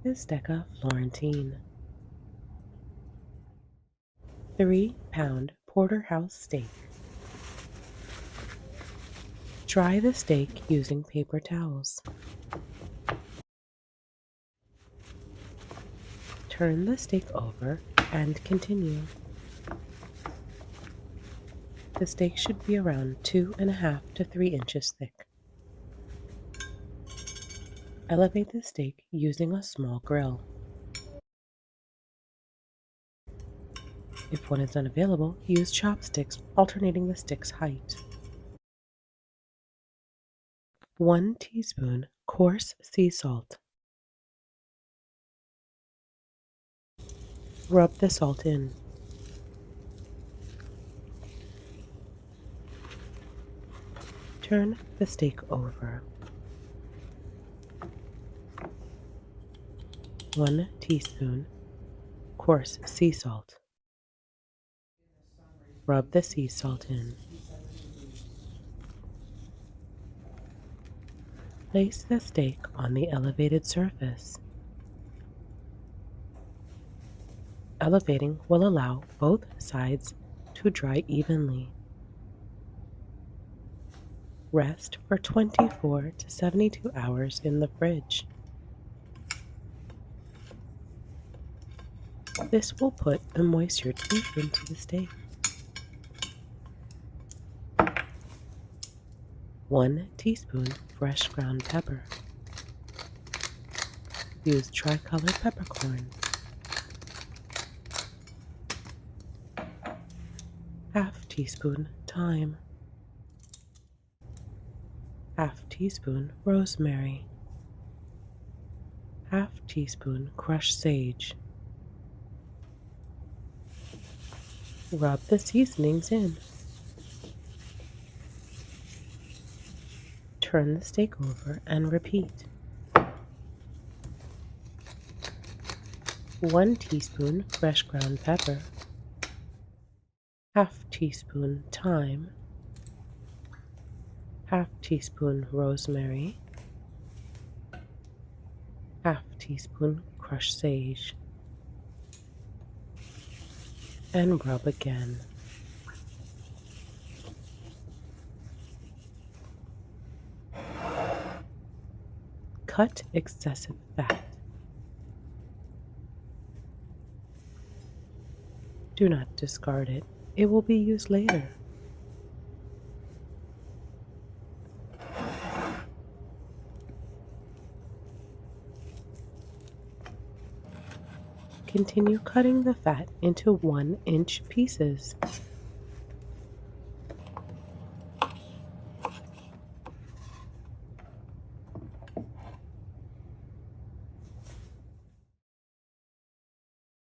Bistecca Florentine. 3-pound porterhouse steak. Dry the steak using paper towels. Turn the steak over and continue. The steak should be around 2.5 to 3 inches thick. Elevate the steak using a small grill. If one is unavailable, use chopsticks, alternating the stick's height. 1 teaspoon coarse sea salt. Rub the salt in. Turn the steak over. 1 teaspoon coarse sea salt. Rub the sea salt in. Place the steak on the elevated surface. Elevating will allow both sides to dry evenly. Rest for 24 to 72 hours in the fridge. This will put the moisture deep into the steak. 1 teaspoon fresh ground pepper. Use tricolor peppercorns. Half teaspoon thyme. Half teaspoon rosemary. Half teaspoon crushed sage. Rub the seasonings in. Turn the steak over and repeat. 1 teaspoon fresh ground pepper. Half teaspoon thyme. Half teaspoon rosemary. Half teaspoon crushed sage. And rub again. Cut excessive fat. Do not discard it. It will be used later. Continue cutting the fat into 1-inch pieces.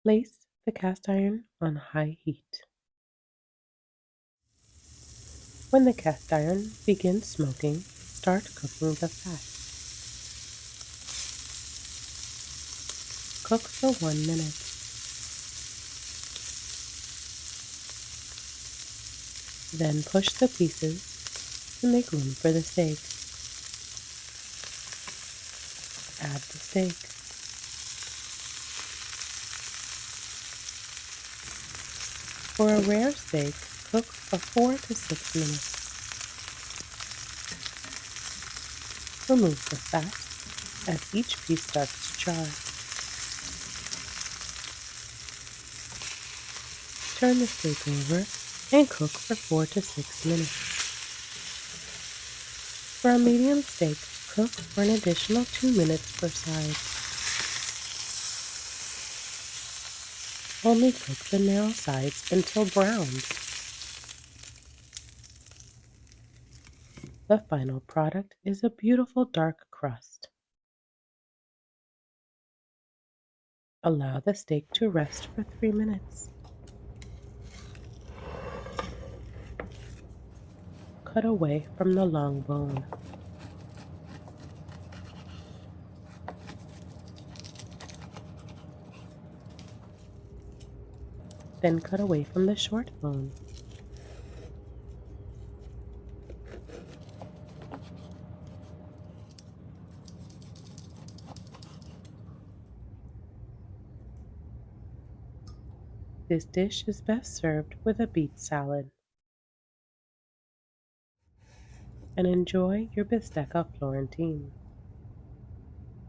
Place the cast iron on high heat. When the cast iron begins smoking, start cooking the fat. Cook for 1 minute. Then push the pieces to make room for the steak. Add the steak. For a rare steak, cook for 4 to 6 minutes. Remove the fat as each piece starts to char. Turn the steak over and cook for 4 to 6 minutes. For a medium steak, cook for an additional 2 minutes per side. Only cook the narrow sides until browned. The final product is a beautiful dark crust. Allow the steak to rest for 3 minutes. Cut away from the long bone. Then cut away from the short bone. This dish is best served with a beet salad. And enjoy your Bistecca Florentine.